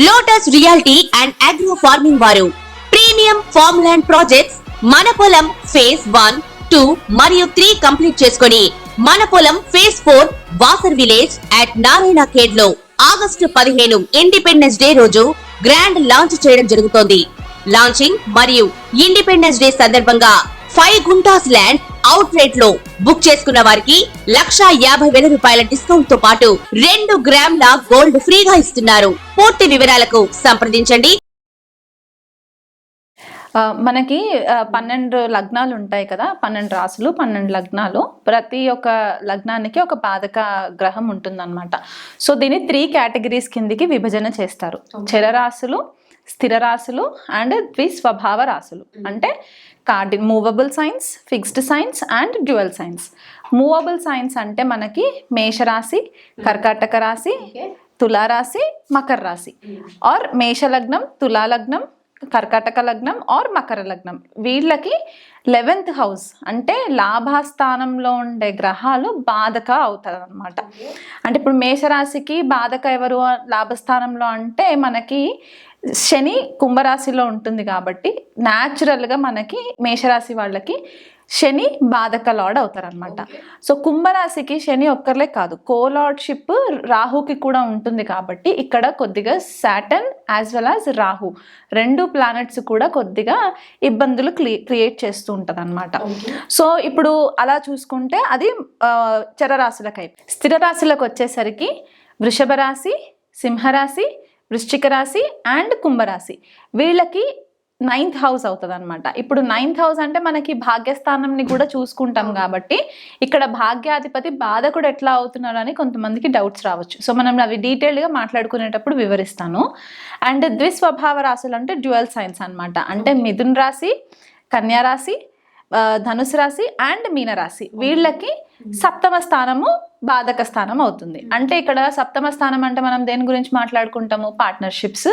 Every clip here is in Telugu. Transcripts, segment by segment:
Lotus reality and agro farming వారు ప్రీమియం ఫార్మ్ ల్యాండ్ ప్రాజెక్ట్స్ మన పొలం ఫేజ్ 1, 2 మరియు 3 కంప్లీట్ చేసుకొని మన పొలం phase 4 Wasar village at Narayana Khed లో ఆగస్టు 15 ఇండిపెండెన్స్ డే రోజు గ్రాండ్ లాంచ్ చేయడం జరుగుతోంది. లాంచింగ్ మరియు ఇండిపెండెన్స్ డే సందర్భంగా 5 గుంటాస్ ల్యాండ్ అవుట్ రేట్ లో బుక్ చేసుకున్న వారికి 1,50,000 రూపాయల డిస్కౌంట్ తో పాటు 2 గ్రాముల గోల్డ్ ఫ్రీగా ఇస్తున్నారు. పూర్తి వివరాలకు సంప్రదించండి. మనకి 12 లగ్నాలు ఉంటాయి కదా, 12 రాసులు, 12 లగ్నాలు. ప్రతి ఒక్క లగ్నానికి ఒక బాధక గ్రహం ఉంటుందన్నమాట. సో దీన్ని 3 కేటగిరీస్ కిందికి విభజన చేస్తారు. చరరాశులు, స్థిర రాశులు అండ్ ద్విస్వభావ రాశులు. అంటే movable science, fixed science and dual science. Movable science అంటే మనకి మేషరాశి, కర్కాటక రాశి, తులారాశి, మకర రాశి. ఆర్ మేషలగ్నం, తులాలగ్నం, కర్కాటక లగ్నం ఆర్ మకర లగ్నం. వీళ్ళకి 11th హౌస్ అంటే లాభస్థానంలో ఉండే గ్రహాలు బాధక అవుతారు అనమాట. అంటే ఇప్పుడు మేషరాశికి బాధక ఎవరు లాభస్థానంలో అంటే మనకి శని కుంభరాశిలో ఉంటుంది కాబట్టి న్యాచురల్గా మనకి మేషరాశి వాళ్ళకి శని బాధక లార్డ్ అవుతారనమాట. సో కుంభరాశికి శని ఒక్కర్లే కాదు, కోలార్డ్షిప్ రాహుకి కూడా ఉంటుంది కాబట్టి ఇక్కడ కొద్దిగా Saturn as well as Rahu 2 planets కూడా కొద్దిగా ఇబ్బందులు క్రియేట్ చేస్తూ ఉంటుంది అనమాట. సో ఇప్పుడు అలా చూసుకుంటే అది చరరాశులకై. స్థిర రాశులకు వచ్చేసరికి వృషభ రాశి, సింహరాశి, వృశ్చిక రాశి అండ్ కుంభరాశి. వీళ్ళకి 9th హౌస్ అవుతుంది అనమాట. ఇప్పుడు 9th హౌస్ అంటే మనకి భాగ్యస్థానంని కూడా చూసుకుంటాం కాబట్టి ఇక్కడ భాగ్యాధిపతి బాధకుడు ఎట్లా అవుతున్నారు అని కొంతమందికి డౌట్స్ రావచ్చు. సో మనం అవి డీటెయిల్డ్గా మాట్లాడుకునేటప్పుడు వివరిస్తాను. అండ్ ద్విస్వభావ రాశులు అంటే డ్యూయల్ సైన్స్ అనమాట. అంటే మిథున్ రాశి, కన్యా రాశి, ధనుసు రాశి అండ్ మీనరాశి. వీళ్ళకి 7వ స్థానము బాధక స్థానం అవుతుంది. అంటే ఇక్కడ 7వ స్థానం అంటే మనం దేని గురించి మాట్లాడుకుంటాము? పార్ట్నర్షిప్స్,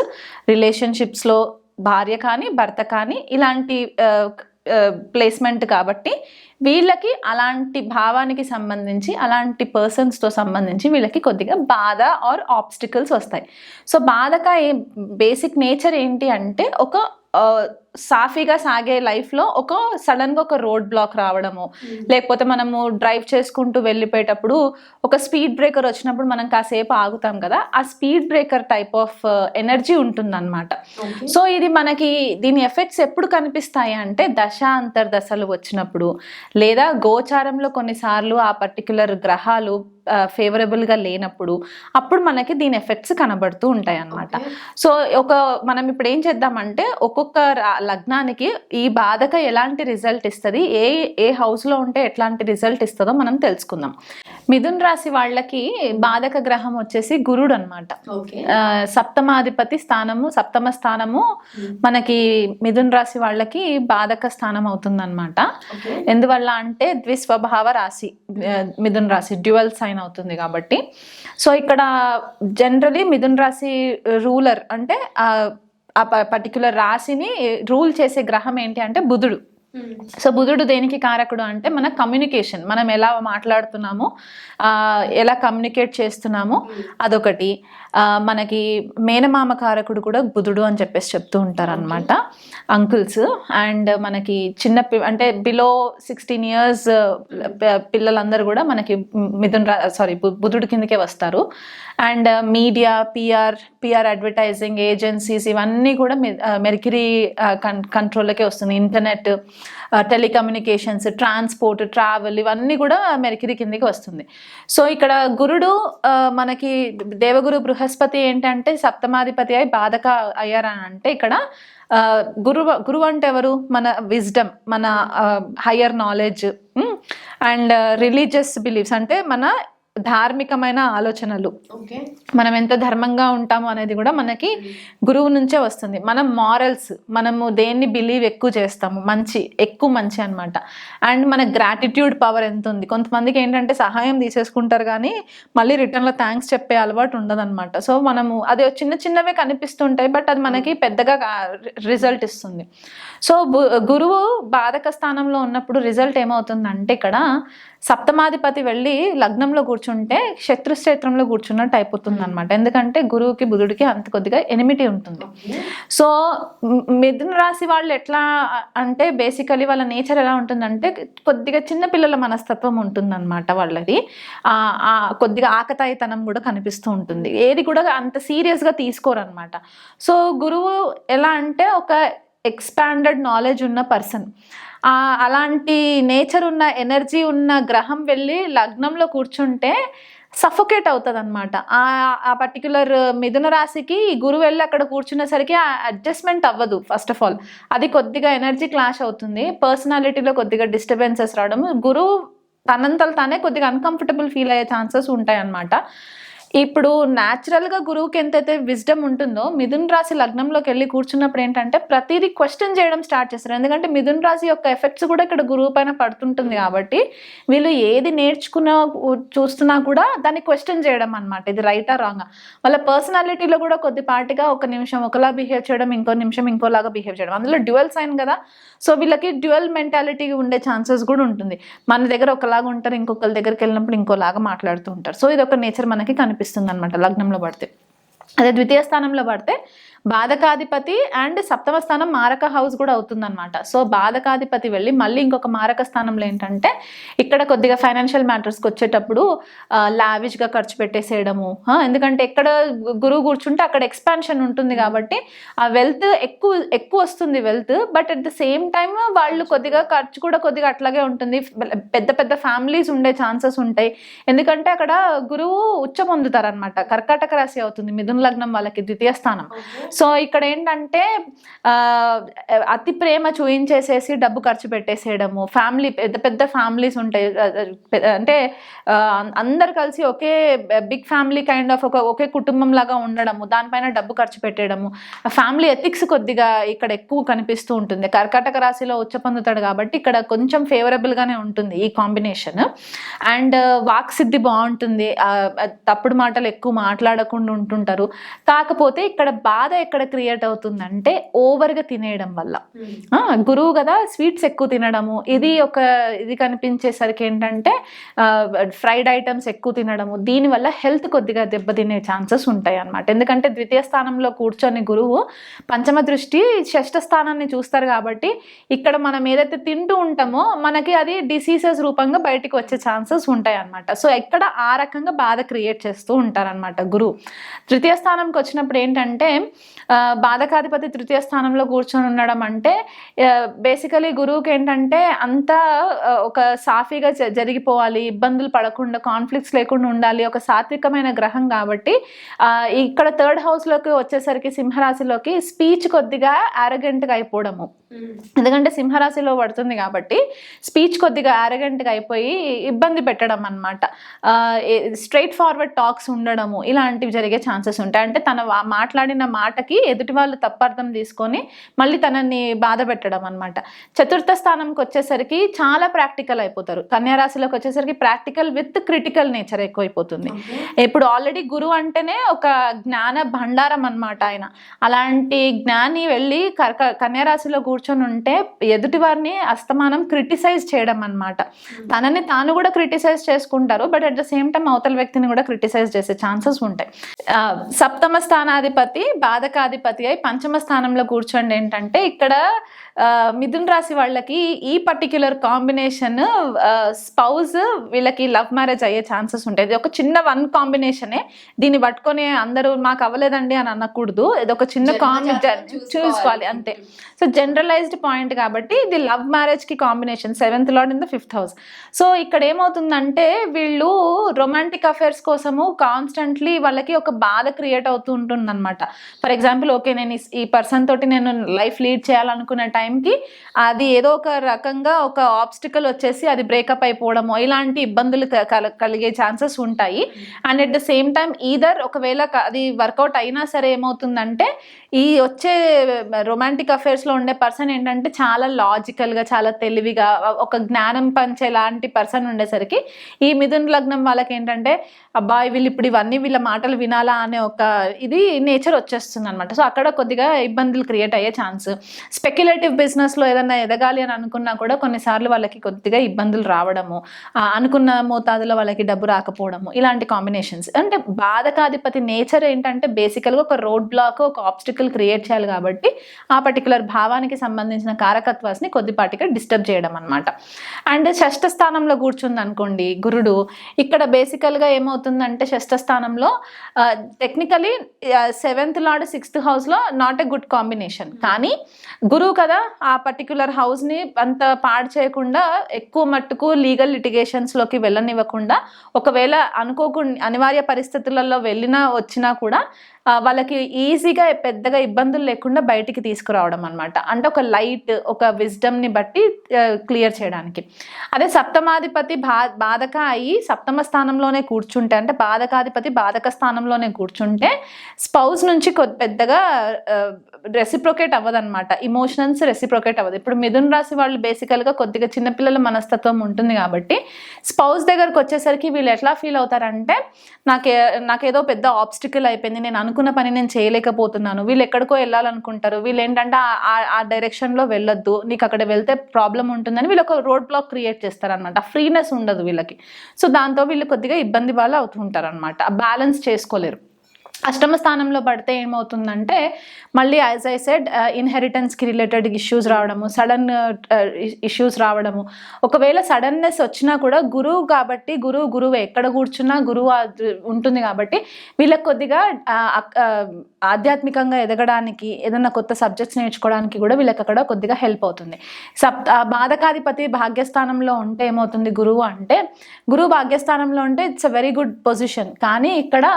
రిలేషన్షిప్స్లో భార్య కానీ భర్త కానీ ఇలాంటి ప్లేస్మెంట్ కాబట్టి వీళ్ళకి అలాంటి భావానికి సంబంధించి అలాంటి పర్సన్స్తో సంబంధించి వీళ్ళకి కొద్దిగా బాధ ఆర్ ఆబ్స్టికల్స్ వస్తాయి. సో బాధక బేసిక్ నేచర్ ఏంటి అంటే ఒక సాఫీగా సాగే లైఫ్లో ఒక సడన్గా ఒక రోడ్ బ్లాక్ రావడము, లేకపోతే మనము డ్రైవ్ చేసుకుంటూ వెళ్ళిపోయేటప్పుడు ఒక స్పీడ్ బ్రేకర్ వచ్చినప్పుడు మనం కాసేపు ఆగుతాం కదా, ఆ speed breaker type of energy ఉంటుందన్నమాట. సో ఇది మనకి దీని ఎఫెక్ట్స్ ఎప్పుడు కనిపిస్తాయి అంటే దశ అంతర్దశలు వచ్చినప్పుడు, లేదా గోచారంలో కొన్నిసార్లు ఆ పర్టిక్యులర్ గ్రహాలు ఫేవరబుల్గా లేనప్పుడు అప్పుడు మనకి దీని ఎఫెక్ట్స్ కనబడుతూ ఉంటాయి అన్నమాట. సో మనం ఇప్పుడు ఏం చేద్దామంటే ఒక్కొక్క లగ్నానికి ఈ బాధక ఎలాంటి రిజల్ట్ ఇస్తుంది, ఏ హౌస్లో ఉంటే ఎట్లాంటి రిజల్ట్ ఇస్తుందో మనం తెలుసుకుందాం. మిథున్ రాశి వాళ్ళకి బాధక గ్రహం వచ్చేసి గురుడు అనమాట. సప్తమాధిపతి స్థానము, 7వ స్థానము మనకి మిథున్ రాశి వాళ్ళకి బాధక స్థానం అవుతుంది అనమాట. ఎందువల్ల అంటే ద్విస్వభావ రాశి మిథున్ రాశి, డ్యూయల్ సైన్ అవుతుంది కాబట్టి. సో ఇక్కడ జనరలీ మిథున్ రాశి రూలర్ అంటే ఆ పర్టిక్యులర్ రాశిని రూల్ చేసే గ్రహం ఏంటి అంటే బుధుడు. సో బుధుడు దేనికి కారకుడు అంటే మన కమ్యూనికేషన్, మనం ఎలా మాట్లాడుతున్నామో, ఎలా కమ్యూనికేట్ చేస్తున్నామో అదొకటి. మనకి మేనమామ కారకుడు కూడా బుధుడు అని చెప్పేసి చెప్తూ ఉంటారు అనమాట అంకుల్స్. అండ్ మనకి అంటే బిలో 16 years పిల్లలందరూ కూడా మనకి బుధుడు కిందకే వస్తారు. And media, PR advertising agencies ఇవన్నీ కూడా మెర్క్యూరీ కంట్రోల్లోకే వస్తుంది. ఇంటర్నెట్, టెలికమ్యూనికేషన్స్, ట్రాన్స్పోర్ట్, ట్రావెల్ ఇవన్నీ కూడా మెర్క్యూరీ కిందకి వస్తుంది. సో ఇక్కడ గురుడు మనకి దేవగురు బృహస్పతి ఏంటంటే 7వ అయి బాధక అయ్యారని అంటే ఇక్కడ గురువు అంటే ఎవరు? మన విజ్డమ్, మన higher knowledge and religious beliefs అంటే మన ధార్మికమైన ఆలోచనలు, మనం ఎంత ధర్మంగా ఉంటాము అనేది కూడా మనకి గురువు నుంచే వస్తుంది. మనం మారల్స్, మనము దేన్ని బిలీవ్ ఎక్కువ చేస్తాము, ఎక్కువ మంచి అనమాట. అండ్ మన గ్రాటిట్యూడ్ పవర్ ఎంత ఉంది. కొంతమందికి ఏంటంటే సహాయం తీసేసుకుంటారు కానీ మళ్ళీ రిటర్న్లో థ్యాంక్స్ చెప్పే అలవాటు ఉండదన్నమాట. సో మనము అది చిన్నవే కనిపిస్తుంటాయి బట్ అది మనకి పెద్దగా రిజల్ట్ ఇస్తుంది. సో గురువు బాధక స్థానంలో ఉన్నప్పుడు రిజల్ట్ ఏమవుతుందంటే ఇక్కడ 7వ వెళ్ళి లగ్నంలో కూర్చొని కూర్చుంటే శత్రుక్షేత్రంలో కూర్చున్నట్టు అయిపోతుంది అనమాట. ఎందుకంటే గురువుకి బుధుడికి అంత కొద్దిగా ఎనిమిటీ ఉంటుంది. సో మిథున రాశి వాళ్ళు ఎట్లా అంటే బేసికలీ వాళ్ళ నేచర్ ఎలా ఉంటుందంటే కొద్దిగా చిన్నపిల్లల మనస్తత్వం ఉంటుందన్నమాట వాళ్ళది. కొద్దిగా ఆకతాయితనం కూడా కనిపిస్తూ ఉంటుంది, ఏది కూడా అంత సీరియస్గా తీసుకోరనమాట. సో గురువు ఎలా అంటే ఒక ఎక్స్పాండెడ్ నాలెడ్జ్ ఉన్న పర్సన్, అలాంటి నేచర్ ఉన్న ఎనర్జీ ఉన్న గ్రహం వెళ్ళి లగ్నంలో కూర్చుంటే సఫోకేట్ అవుతుంది అనమాట. ఆ పర్టికులర్ మిథున రాశికి గురువు వెళ్ళి అక్కడ కూర్చునేసరికి ఆ అడ్జస్ట్మెంట్ అవ్వదు. ఫస్ట్ ఆఫ్ ఆల్ అది కొద్దిగా ఎనర్జీ క్లాష్ అవుతుంది, పర్సనాలిటీలో కొద్దిగా డిస్టర్బెన్సెస్ రావడం, గురువు తనంతలు తానే కొద్దిగా అన్కంఫర్టబుల్ ఫీల్ అయ్యే ఛాన్సెస్ ఉంటాయి అన్నమాట. ఇప్పుడు న్యాచురల్గా గురువుకి ఎంతైతే విజ్డమ్ ఉంటుందో మిథున రాశి లగ్నంలోకి వెళ్ళి కూర్చున్నప్పుడు ఏంటంటే ప్రతిదీ క్వశ్చన్ చేయడం స్టార్ట్ చేస్తారు. ఎందుకంటే మిథున రాశి యొక్క ఎఫెక్ట్స్ కూడా ఇక్కడ గురువు పైన పడుతుంటుంది కాబట్టి వీళ్ళు ఏది చూస్తున్నా కూడా దాన్ని క్వశ్చన్ చేయడం అనమాట, ఇది రైటా రాంగా. వాళ్ళ పర్సనాలిటీలో కూడా కొద్దిపాటిగా ఒక నిమిషం ఒకలా బిహేవ్ చేయడం, ఇంకో నిమిషం ఇంకోలాగా బిహేవ్ చేయడం. అందులో డ్యువల్ సైన్ కదా, సో వీళ్ళకి డ్యువల్ మెంటాలిటీ ఉండే ఛాన్సెస్ కూడా ఉంటుంది. మన దగ్గర ఒకలాగా ఉంటారు, ఇంకొకరి దగ్గరికి వెళ్ళినప్పుడు ఇంకోలాగా మాట్లాడుతూ ఉంటారు. సో ఇది ఒక నేచర్ మనకి కనిపిస్తుంది అనమాట లగ్నంలో పడితే. అదే ద్వితీయ స్థానంలో పడితే బాధకాధిపతి అండ్ సప్తమ స్థానం మారక హౌస్ కూడా అవుతుందన్నమాట. సో బాధకాధిపతి వెళ్ళి మళ్ళీ ఇంకొక మారక స్థానంలో ఏంటంటే ఇక్కడ కొద్దిగా ఫైనాన్షియల్ మ్యాటర్స్కి వచ్చేటప్పుడు లావిష్గా ఖర్చు పెట్టేసేయడము. ఎందుకంటే ఎక్కడ గురువు కూర్చుంటే అక్కడ ఎక్స్పాన్షన్ ఉంటుంది కాబట్టి ఆ వెల్త్ ఎక్కువ వస్తుంది wealth. But at the same time వాళ్ళు కొద్దిగా ఖర్చు కూడా కొద్దిగా అట్లాగే ఉంటుంది. పెద్ద పెద్ద ఫ్యామిలీస్ ఉండే ఛాన్సెస్ ఉంటాయి, ఎందుకంటే అక్కడ గురువు ఉచ్చ పొందుతారనమాట. కర్కాటక రాశి అవుతుంది మిథున లగ్నం వాళ్ళకి ద్వితీయ స్థానం. సో ఇక్కడ ఏంటంటే అతి ప్రేమ చూయించేసేసి డబ్బు ఖర్చు పెట్టేసేయడము, ఫ్యామిలీ పెద్ద పెద్ద ఫ్యామిలీస్ ఉంటాయి అంటే అందరు కలిసి ఒకే బిగ్ ఫ్యామిలీ కైండ్ ఆఫ్ ఒకే కుటుంబం లాగా ఉండడము, దానిపైన డబ్బు ఖర్చు పెట్టేయడము, ఫ్యామిలీ ఎథిక్స్ కొద్దిగా ఇక్కడ ఎక్కువ కనిపిస్తూ ఉంటుంది. కర్కాటక రాశిలో ఉచ్చ పొందుతాడు కాబట్టి ఇక్కడ కొంచెం ఫేవరబుల్గానే ఉంటుంది ఈ కాంబినేషన్. అండ్ వాక్సిద్ధి బాగుంటుంది, తప్పుడు మాటలు ఎక్కువ మాట్లాడకుండా ఉంటుంటారు. కాకపోతే ఇక్కడ బాధ ఎక్కడ క్రియేట్ అవుతుందంటే ఓవర్గా తినేయడం వల్ల. గురువు కదా స్వీట్స్ ఎక్కువ తినడము, ఇది కనిపించేసరికి ఏంటంటే ఫ్రైడ్ ఐటమ్స్ ఎక్కువ తినడము, దీనివల్ల హెల్త్ కొద్దిగా దెబ్బతినే ఛాన్సెస్ ఉంటాయి అన్నమాట. ఎందుకంటే ద్వితీయ స్థానంలో కూర్చొని గురువు పంచమ దృష్టి షష్ఠ స్థానాన్ని చూస్తారు కాబట్టి ఇక్కడ మనం ఏదైతే తింటూ ఉంటామో మనకి అది డిసీజెస్ రూపంగా బయటికి వచ్చే ఛాన్సెస్ ఉంటాయి అన్నమాట. సో ఇక్కడ ఆ రకంగా బాధ క్రియేట్ చేస్తూ ఉంటారనమాట గురువు. తృతీయ స్థానంకి వచ్చినప్పుడు ఏంటంటే బాధకాధిపతి తృతీయ స్థానంలో కూర్చొని ఉండడం అంటే బేసికలీ గురువుకి ఏంటంటే అంతా ఒక సాఫీగా జరిగిపోవాలి, ఇబ్బందులు పడకుండా, కాన్ఫ్లిక్ట్స్ లేకుండా ఉండాలి, ఒక సాత్వికమైన గ్రహం కాబట్టి ఇక్కడ థర్డ్ హౌస్లోకి వచ్చేసరికి సింహరాశిలోకి స్పీచ్ కొద్దిగా యారగెంట్గా అయిపోవడము. ఎందుకంటే సింహరాశిలో పడుతుంది కాబట్టి స్పీచ్ కొద్దిగా యారగెంట్గా అయిపోయి ఇబ్బంది పెట్టడం అనమాట. స్ట్రైట్ ఫార్వర్డ్ టాక్స్ ఉండడము ఇలాంటివి జరిగే ఛాన్సెస్ ఉంటాయి. అంటే తన మాట్లాడిన మాటకి ఎదుటి వాళ్ళు తప్పర్థం తీసుకొని మళ్ళీ తనని బాధ పెట్టడం అనమాట. చతుర్థ స్థానంకి వచ్చేసరికి చాలా ప్రాక్టికల్ అయిపోతారు. కన్యారాశిలోకి వచ్చేసరికి ప్రాక్టికల్ విత్ క్రిటికల్ నేచర్ ఎక్కువైపోతుంది. ఇప్పుడు ఆల్రెడీ గురువు అంటేనే ఒక జ్ఞాన భండారం అనమాట ఆయన. అలాంటి జ్ఞాని వెళ్ళి కన్యారాశిలో కూర్చొని ఉంటే ఎదుటి వారిని అస్తమానం క్రిటిసైజ్ చేయడం అనమాట. తనని తాను కూడా క్రిటిసైజ్ చేసుకుంటారు, but at the same time అవతల వ్యక్తిని కూడా క్రిటిసైజ్ చేసే ఛాన్సెస్ ఉంటాయి. సప్తమ స్థానాధిపతి బాధకాధిపతి అయి పంచమ స్థానంలో కూర్చోండి ఏంటంటే ఇక్కడ మిథున రాశి వాళ్ళకి ఈ పర్టిక్యులర్ కాంబినేషన్ స్పౌజ్ వీళ్ళకి లవ్ మ్యారేజ్ అయ్యే ఛాన్సెస్ ఉంటాయి. ఇది ఒక చిన్న వన్ కాంబినేషనే, దీన్ని పట్టుకొని అందరూ మాకు అవ్వలేదండి అని అనకూడదు. ఇది ఒక చిన్న చూసుకోవాలి అంతే. సో జనరలైజ్డ్ పాయింట్ కాబట్టి ఇది లవ్ మ్యారేజ్కి combination, 7th lord in the 5th house. So ఇక్కడ ఏమవుతుందంటే వీళ్ళు రొమాంటిక్ అఫేర్స్ కోసము కాన్స్టెంట్లీ వాళ్ళకి ఒక బాధ క్రియేట్ అవుతూ ఉంటుంది అనమాట. ఫర్ ఎగ్జాంపుల్ ఓకే నేను ఈ పర్సన్ తోటి నేను లైఫ్ లీడ్ చేయాలనుకునే టైంకి అది ఏదో ఒక రకంగా ఒక ఆబ్స్టికల్ వచ్చేసి అది బ్రేకప్ అయిపోవడము ఇలాంటి ఇబ్బందులు కలిగే ఛాన్సెస్ ఉంటాయి. And at the same time either ఒకవేళ అది వర్కౌట్ అయినా సరే ఏమవుతుందంటే ఈ వచ్చే రొమాంటిక్ అఫేర్స్లో ఉండే పర్సన్ ఏంటంటే చాలా లాజికల్గా చాలా తెలివిగా ఒక జ్ఞానం పంచే లాంటి పర్సన్ ఉండేసరికి ఈ మిథున లగ్నం వాళ్ళకి ఏంటంటే అబ్బాయి వీళ్ళు ఇప్పుడు ఇవన్నీ వీళ్ళ మాటలు వినాలా అనే ఒక ఇది నేచర్ వచ్చేస్తుంది వస్తుంది అనమాట. సో అక్కడ కొద్దిగా ఇబ్బందులు క్రియేట్ అయ్యే ఛాన్స్. స్పెక్యులేటివ్ బిజినెస్లో ఏదైనా ఎదగాలి అని అనుకున్నా కూడా కొన్నిసార్లు వాళ్ళకి కొద్దిగా ఇబ్బందులు రావడము, అనుకున్న మోతాదులో వాళ్ళకి డబ్బు రాకపోవడము, ఇలాంటి కాంబినేషన్స్. అంటే బాధకాధిపతి నేచర్ ఏంటంటే బేసికల్గా ఒక రోడ్ బ్లాక్, ఒక ఆబ్స్టికల్ క్రియేట్ చేయాలి కాబట్టి ఆ పర్టికులర్ భావానికి సంబంధించిన కారకత్వాన్ని కొద్దిపాటిగా డిస్టర్బ్ చేయడం అనమాట. అండ్ షష్ఠ స్థానంలో కూర్చుంది అనుకోండి గురుడు, ఇక్కడ బేసికల్గా ఏమవుతుందంటే షష్ఠ స్థానంలో టెక్నికలీ 7th లార్డ్ 6th హౌస్లో నాట్ ఎ గుడ్ కాంబినేషన్. కానీ గురువు కదా ఆ పర్టిక్యులర్ హౌస్ని అంత పాడు చేయకుండా ఎక్కువ మట్టుకు లీగల్ లిటిగేషన్స్లోకి వెళ్ళనివ్వకుండా, ఒకవేళ అనుకోకుండా అనివార్య పరిస్థితులలో వచ్చినా కూడా వాళ్ళకి ఈజీగా పెద్దగా ఇబ్బందులు లేకుండా బయటికి తీసుకురావడం అనమాట. అంటే ఒక లైట్, ఒక విజ్డమ్ని బట్టి క్లియర్ చేయడానికి. అదే సప్తమాధిపతి బాధక అయ్యి సప్తమ స్థానంలోనే కూర్చుంటే, అంటే బాధకాధిపతి బాధక స్థానంలోనే కూర్చుంటే స్పౌస్ నుంచి పెద్దగా రెసిప్రొకేట్ అవ్వదు అనమాట. ఇమోషన్స్ రెసిప్రొకేట్ అవ్వదు. ఇప్పుడు మిథున రాశి వాళ్ళు బేసికల్గా కొద్దిగా చిన్నపిల్లల మనస్తత్వం ఉంటుంది కాబట్టి స్పౌస్ దగ్గరకు వచ్చేసరికి వీళ్ళు ఎట్లా ఫీల్ అవుతారంటే, నాకేదో పెద్ద ఆబ్స్టికల్ అయిపోయింది, నేను అనుకున్న పని నేను చేయలేకపోతున్నాను, వీళ్ళు ఎక్కడికో వెళ్ళాలనుకుంటారు, వీళ్ళు ఏంటంటే ఆ డైరెక్షన్లో వెళ్ళొద్దు, నీకు అక్కడ వెళ్తే ప్రాబ్లం ఉంటుందని వీళ్ళు ఒక రోడ్ బ్లాక్ క్రియేట్ చేస్తారనమాట. ఫ్రీనెస్ ఉండదు వీళ్ళకి. సో దాంతో వీళ్ళు కొద్దిగా ఇబ్బంది వాళ్ళు అవుతుంటారు అనమాట. బ్యాలెన్స్ చేసుకోలేరు. అష్టమ స్థానంలో పడితే ఏమవుతుందంటే మళ్ళీ యాజ్ ఐ సెడ్ ఇన్హెరిటెన్స్కి రిలేటెడ్ ఇష్యూస్ రావడము, సడన్ ఇష్యూస్ రావడము. ఒకవేళ సడన్నెస్ వచ్చినా కూడా గురువు కాబట్టి గురువు ఎక్కడ కూర్చున్నా గురువు ఉంటుంది కాబట్టి వీళ్ళకి కొద్దిగా ఆధ్యాత్మికంగా ఎదగడానికి, ఏదైనా కొత్త సబ్జెక్ట్స్ నేర్చుకోవడానికి కూడా వీళ్ళకి అక్కడ కొద్దిగా హెల్ప్ అవుతుంది. బాధకాధిపతి భాగ్యస్థానంలో ఉంటే ఏమవుతుంది గురువు అంటే, గురువు భాగ్యస్థానంలో ఉంటే it's a very good position. కానీ ఇక్కడ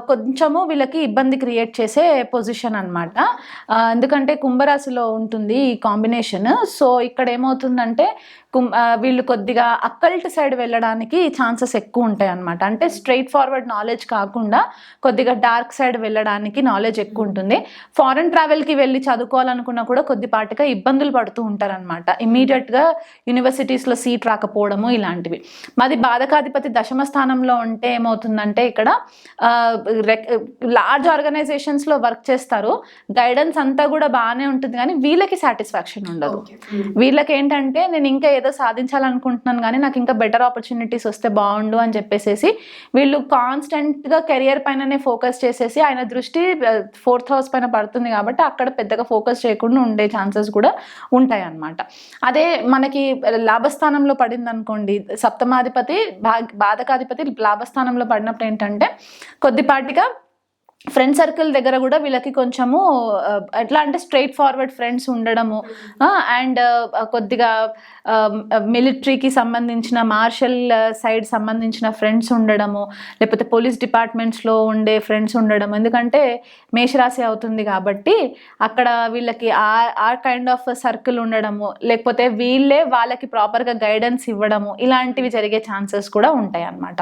కొంచెము వీళ్ళకి ఇబ్బంది క్రియేట్ చేసే పొజిషన్ అనమాట. ఎందుకంటే కుంభరాశిలో ఉంటుంది ఈ కాంబినేషన్. సో ఇక్కడ ఏమవుతుందంటే వీళ్ళు కొద్దిగా అక్కల్ట్ సైడ్ వెళ్ళడానికి ఛాన్సెస్ ఎక్కువ ఉంటాయి అనమాట. అంటే స్ట్రైట్ ఫార్వర్డ్ నాలెడ్జ్ కాకుండా కొద్దిగా డార్క్ సైడ్ వెళ్ళడానికి నాలెడ్జ్ ఎక్కువ ఉంటుంది. ఫారెన్ ట్రావెల్కి వెళ్ళి చదువుకోవాలనుకున్నా కూడా కొద్దిపాటిగా ఇబ్బందులు పడుతూ ఉంటారనమాట. ఇమీడియట్గా యూనివర్సిటీస్లో సీట్ రాకపోవడము ఇలాంటివి. మాది బాధకాధిపతి దశమ స్థానంలో ఉంటే ఏమవుతుందంటే ఇక్కడ లార్జ్ ఆర్గనైజేషన్స్లో వర్క్ చేస్తారు, గైడెన్స్ అంతా కూడా బాగానే ఉంటుంది, కానీ వీళ్ళకి సాటిస్ఫాక్షన్ ఉండదు. వీళ్ళకి ఏంటంటే నేను ఇంకా ఏదో సాధించాలనుకుంటున్నాను కానీ నాకు ఇంకా బెటర్ ఆపర్చునిటీస్ వస్తే బాగుండు అని చెప్పేసి వీళ్ళు కాన్స్టెంట్గా కెరియర్ పైననే ఫోకస్ చేసేసి, ఆయన దృష్టి 4th హౌస్ పైన పడుతుంది కాబట్టి అక్కడ పెద్దగా ఫోకస్ చేయకుండా ఉండే ఛాన్సెస్ కూడా ఉంటాయి అన్నమాట. అదే మనకి లాభస్థానంలో పడింది అనుకోండి, సప్తమాధిపతి బాధకాధిపతి లాభస్థానంలో పడినప్పుడు ఏంటంటే కొద్దిపాటిగా ఫ్రెండ్ సర్కిల్ దగ్గర కూడా వీళ్ళకి కొంచెము ఎట్లా అంటే స్ట్రైట్ ఫార్వర్డ్ ఫ్రెండ్స్ ఉండడము, అండ్ కొద్దిగా మిలిటరీకి సంబంధించిన మార్షల్ సైడ్ సంబంధించిన ఫ్రెండ్స్ ఉండడము, లేకపోతే పోలీస్ డిపార్ట్మెంట్స్లో ఉండే ఫ్రెండ్స్ ఉండడం. ఎందుకంటే మేషరాశి అవుతుంది కాబట్టి అక్కడ వీళ్ళకి ఆ కైండ్ ఆఫ్ సర్కిల్ ఉండడము, లేకపోతే వీళ్ళే వాళ్ళకి ప్రాపర్గా గైడెన్స్ ఇవ్వడము, ఇలాంటివి జరిగే ఛాన్సెస్ కూడా ఉంటాయి అన్నమాట.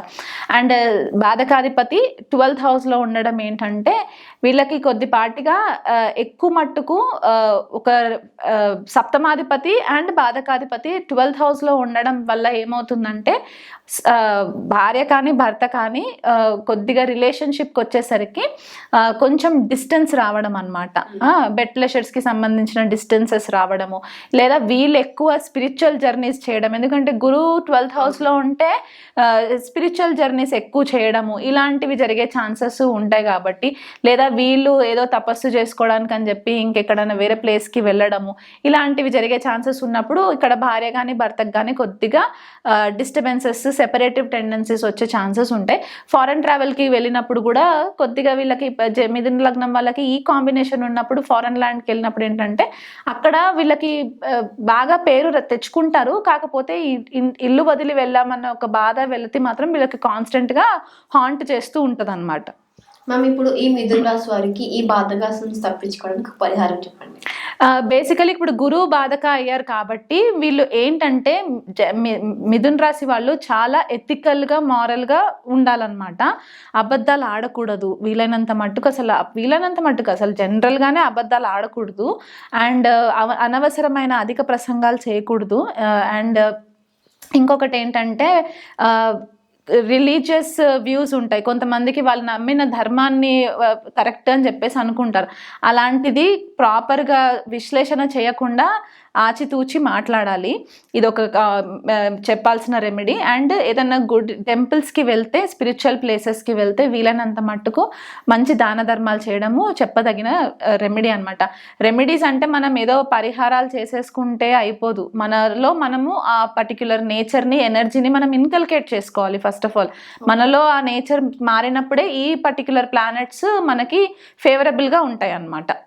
అండ్ బాధకాధిపతి 12th హౌస్లో ఉండడం ఏంటంటే వీళ్ళకి కొద్దిపాటిగా ఎక్కువ మట్టుకు ఒక సప్తమాధిపతి అండ్ బాధకాధిపతి 12th హౌస్లో ఉండడం వల్ల ఏమవుతుందంటే భార్య కానీ భర్త కానీ కొద్దిగా రిలేషన్షిప్కి వచ్చేసరికి కొంచెం డిస్టెన్స్ రావడం అనమాట. బెడ్ ప్లెషర్స్కి సంబంధించిన డిస్టెన్సెస్ రావడము, లేదా వీళ్ళు ఎక్కువ స్పిరిచువల్ జర్నీస్ చేయడం. ఎందుకంటే గురువు 12th హౌస్లో ఉంటే స్పిరిచువల్ జర్నీస్ ఎక్కువ చేయడము, ఇలాంటివి జరిగే ఛాన్సెస్ ఉంటాయి కాబట్టి, లేదా వీళ్ళు ఏదో తపస్సు చేసుకోవడానికి అని చెప్పి ఇంకెక్కడైనా వేరే ప్లేస్కి వెళ్ళడము, ఇలాంటివి జరిగే ఛాన్సెస్ ఉన్నప్పుడు ఇక్కడ భార్య కానీ భర్తకు కానీ కొద్దిగా డిస్టర్బెన్సెస్, సెపరేటివ్ టెండెన్సీస్ వచ్చే ఛాన్సెస్ ఉంటాయి. ఫారెన్ ట్రావెల్కి వెళ్ళినప్పుడు కూడా కొద్దిగా వీళ్ళకి మిథున లగ్నం వాళ్ళకి ఈ కాంబినేషన్ ఉన్నప్పుడు ఫారెన్ ల్యాండ్కి వెళ్ళినప్పుడు ఏంటంటే అక్కడ వీళ్ళకి బాగా పేరు తెచ్చుకుంటారు, కాకపోతే ఇల్లు వదిలి వెళ్ళామన్న ఒక బాధ వెళితే మాత్రం వీళ్ళకి కాన్స్టెంట్గా హాంట్ చేస్తూ ఉంటుంది అనమాట. మ్యామ్, ఇప్పుడు ఈ మిథున రాశి వారికి ఈ బాధకాసుని తప్పించుకోవడానికి పరిహారం చెప్పండి. బేసికలీ ఇప్పుడు గురువు బాధక అయ్యారు కాబట్టి వీళ్ళు ఏంటంటే మిథున రాశి వాళ్ళు చాలా ఎథికల్గా, మారల్గా ఉండాలన్నమాట. అబద్ధాలు ఆడకూడదు వీలైనంత మట్టుకు, అసలు జనరల్గానే అబద్ధాలు ఆడకూడదు. అండ్ అనవసరమైన అధిక ప్రసంగాలు చేయకూడదు. అండ్ ఇంకొకటి ఏంటంటే రిలీజియస్ వ్యూస్ ఉంటాయి, కొంతమందికి వాళ్ళు నమ్మిన ధర్మాన్ని కరెక్ట్ అని చెప్పేసి అనుకుంటారు. అలాంటిది ప్రాపర్గా విశ్లేషణ చేయకుండా ఆచితూచి మాట్లాడాలి. ఇది ఒక చెప్పాల్సిన రెమెడీ. అండ్ ఏదన్నా గుడ్ టెంపుల్స్కి వెళ్తే, స్పిరిచువల్ ప్లేసెస్కి వెళ్తే వీలైనంత మట్టుకు మంచి దాన ధర్మాలు చేయడము చెప్పదగిన రెమెడీ అనమాట. రెమెడీస్ అంటే మనం ఏదో పరిహారాలు చేసేసుకుంటే అయిపోదు, మనలో మనము ఆ పర్టిక్యులర్ నేచర్ని, ఎనర్జీని మనం ఇన్కల్కేట్ చేసుకోవాలి. ఫస్ట్ ఆఫ్ ఆల్ మనలో ఆ నేచర్ మారినప్పుడే ఈ పర్టిక్యులర్ ప్లానెట్స్ మనకి ఫేవరబుల్గా ఉంటాయి అన్నమాట.